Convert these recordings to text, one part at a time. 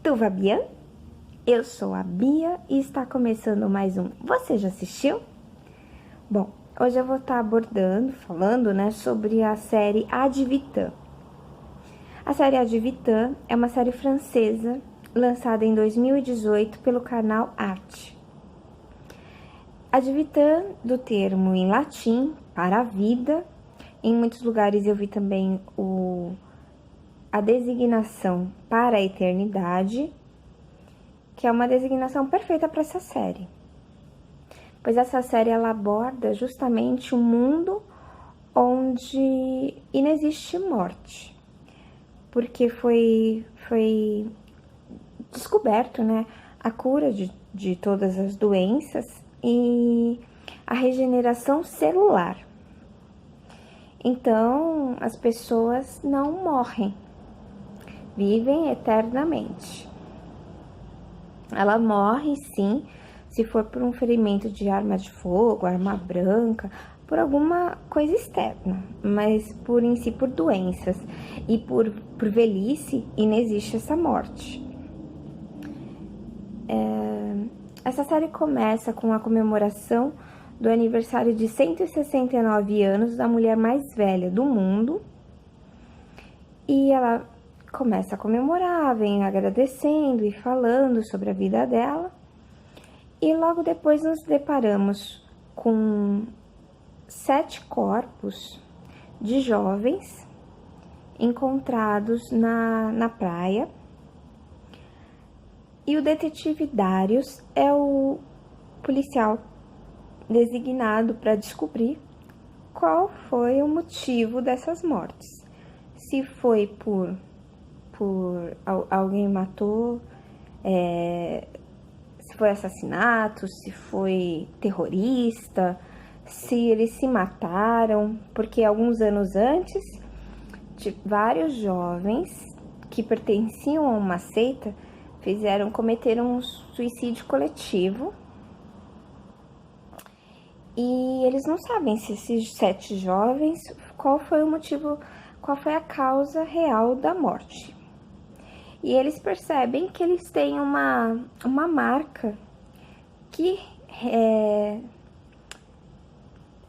Tu va bien? Eu sou a Bia e está começando mais um Você já assistiu? Bom, hoje eu vou estar falando, sobre a série Ad Vitam. A série Ad Vitam é uma série francesa lançada em 2018 pelo canal Arte. Ad Vitam, do termo em latim, para a vida. Em muitos lugares eu vi também a designação para a eternidade, que é uma designação perfeita para essa série. Pois essa série ela aborda justamente um mundo onde inexiste morte. Porque foi descoberto, a cura de todas as doenças e a regeneração celular. Então, as pessoas não morrem, vivem eternamente. Ela morre, sim, se for por um ferimento de arma de fogo, arma branca, por alguma coisa externa, mas por doenças e por velhice, inexiste essa morte. Essa série começa com a comemoração do aniversário de 169 anos da mulher mais velha do mundo, e ela começa a comemorar, vem agradecendo e falando sobre a vida dela, e logo depois nos deparamos com 7 corpos de jovens encontrados na praia, e o detetive Darius é o policial designado para descobrir qual foi o motivo dessas mortes. Se foi por alguém matou, se foi assassinato, se foi terrorista, se eles se mataram, porque alguns anos antes, vários jovens que pertenciam a uma seita cometeram um suicídio coletivo, e eles não sabem se esses 7 jovens, qual foi o motivo, qual foi a causa real da morte. E eles percebem que eles têm uma marca que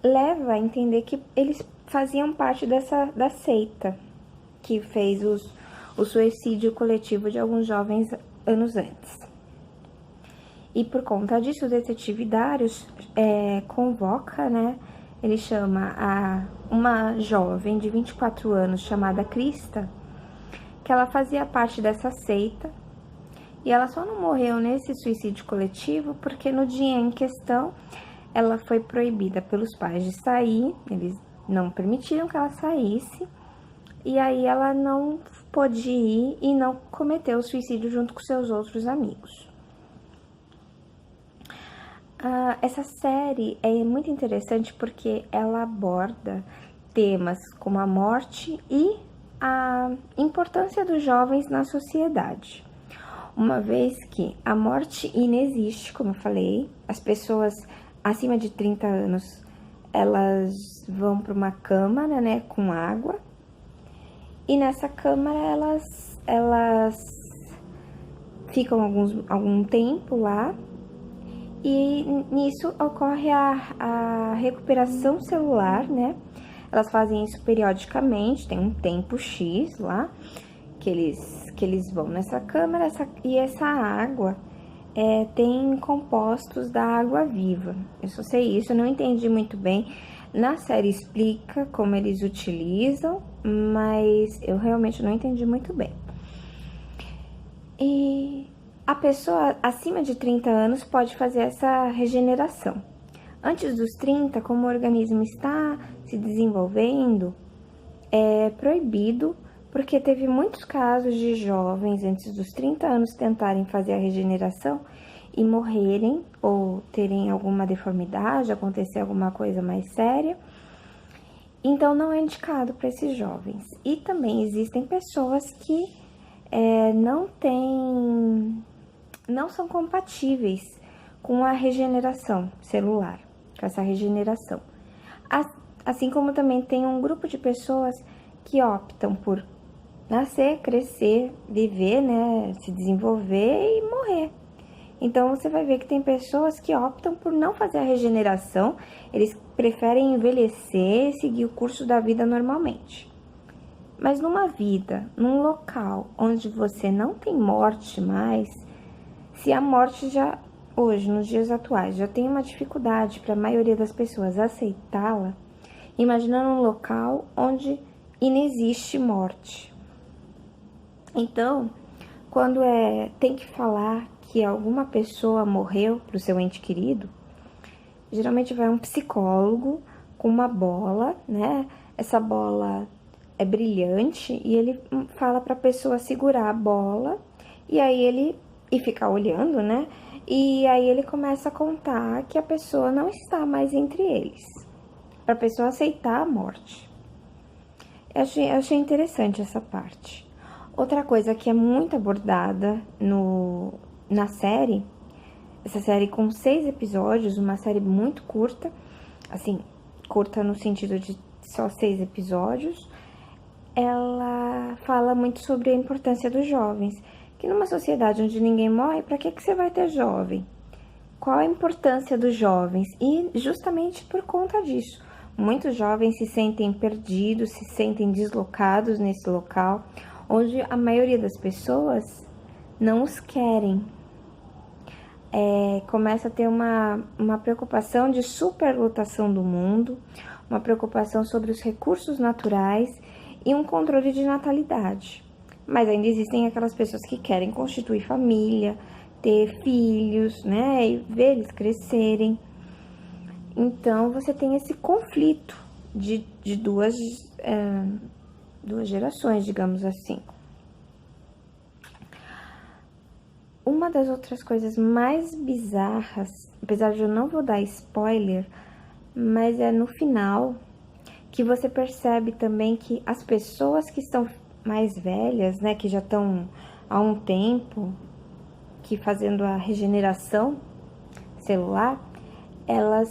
leva a entender que eles faziam parte da seita que fez o suicídio coletivo de alguns jovens anos antes. E por conta disso, o detetive Darius convoca, ele chama uma jovem de 24 anos chamada Krista, que ela fazia parte dessa seita, e ela só não morreu nesse suicídio coletivo porque no dia em questão ela foi proibida pelos pais de sair, eles não permitiram que ela saísse, e aí ela não pôde ir e não cometeu o suicídio junto com seus outros amigos. Essa série é muito interessante porque ela aborda temas como a morte e a importância dos jovens na sociedade. Uma vez que a morte inexiste, como eu falei, as pessoas acima de 30 anos, elas vão para uma câmara, com água, e nessa câmara elas ficam algum tempo lá, e nisso ocorre a recuperação celular, Elas fazem isso periodicamente, tem um tempo X lá, que eles vão nessa câmara, e essa água tem compostos da água viva. Eu só sei isso, eu não entendi muito bem. Na série explica como eles utilizam, mas eu realmente não entendi muito bem. E a pessoa acima de 30 anos pode fazer essa regeneração. Antes dos 30, como o organismo está se desenvolvendo, é proibido, porque teve muitos casos de jovens antes dos 30 anos tentarem fazer a regeneração e morrerem ou terem alguma deformidade, acontecer alguma coisa mais séria. Então, não é indicado para esses jovens. E também existem pessoas que não são compatíveis com a regeneração celular, com essa regeneração. Assim como também tem um grupo de pessoas que optam por nascer, crescer, viver, né, se desenvolver e morrer. Então você vai ver que tem pessoas que optam por não fazer a regeneração, eles preferem envelhecer e seguir o curso da vida normalmente. Mas numa vida, num local onde você não tem morte mais, se a morte já, hoje, nos dias atuais, já tem uma dificuldade para a maioria das pessoas aceitá-la, imagina um local onde inexiste morte. Então, quando tem que falar que alguma pessoa morreu para o seu ente querido, geralmente vai um psicólogo com uma bola, né? Essa bola é brilhante e ele fala para a pessoa segurar a bola e ficar olhando, né? E aí ele começa a contar que a pessoa não está mais entre eles, para a pessoa aceitar a morte. Eu achei interessante essa parte. Outra coisa que é muito abordada na série, essa série com 6 episódios, uma série muito curta, assim, curta no sentido de só 6 episódios, ela fala muito sobre a importância dos jovens, que numa sociedade onde ninguém morre, para que você vai ter jovem? Qual a importância dos jovens? E justamente por conta disso, muitos jovens se sentem perdidos, se sentem deslocados nesse local, onde a maioria das pessoas não os querem. Começa a ter uma preocupação de superlotação do mundo, uma preocupação sobre os recursos naturais e um controle de natalidade. Mas ainda existem aquelas pessoas que querem constituir família, ter filhos, né, e ver eles crescerem. Então, você tem esse conflito de duas gerações, digamos assim. Uma das outras coisas mais bizarras, apesar de eu não vou dar spoiler, mas é no final que você percebe também que as pessoas que estão mais velhas, né, que já estão há um tempo que fazendo a regeneração celular, elas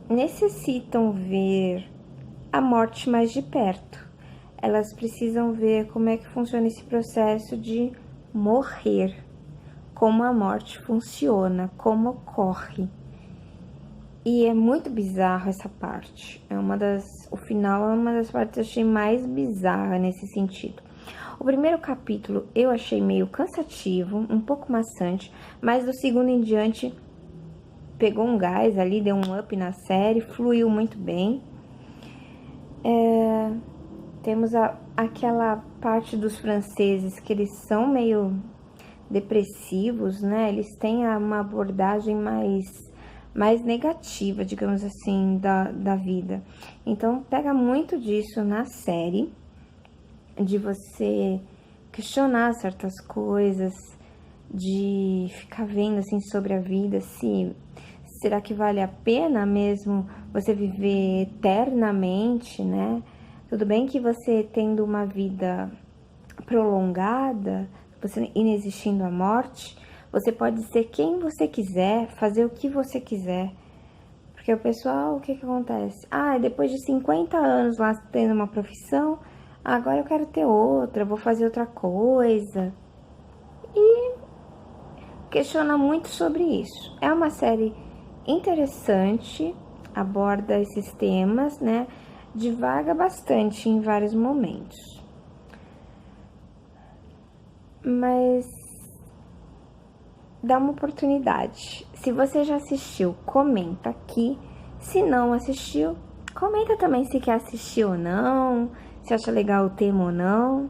necessitam ver a morte mais de perto. Elas precisam ver como é que funciona esse processo de morrer, como a morte funciona, como ocorre. E é muito bizarro essa parte. O final é uma das partes que eu achei mais bizarra nesse sentido. O primeiro capítulo eu achei meio cansativo, um pouco maçante, mas do segundo em diante pegou um gás ali, deu um up na série, fluiu muito bem. Temos aquela parte dos franceses que eles são meio depressivos, né? Eles têm uma abordagem mais negativa, digamos assim, da vida. Então, pega muito disso na série, de você questionar certas coisas, de ficar vendo, assim, sobre a vida, será que vale a pena mesmo você viver eternamente, né? Tudo bem que você tendo uma vida prolongada, você inexistindo a morte, você pode ser quem você quiser, fazer o que você quiser. Porque o pessoal, o que acontece? Depois de 50 anos lá tendo uma profissão, agora eu quero ter outra, vou fazer outra coisa. E questiona muito sobre isso. É uma série interessante, aborda esses temas, né? Divaga bastante em vários momentos. Mas dá uma oportunidade. Se você já assistiu, comenta aqui. Se não assistiu, comenta também se quer assistir ou não, se acha legal o tema ou não.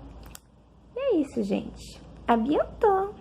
E é isso, gente. Abientô!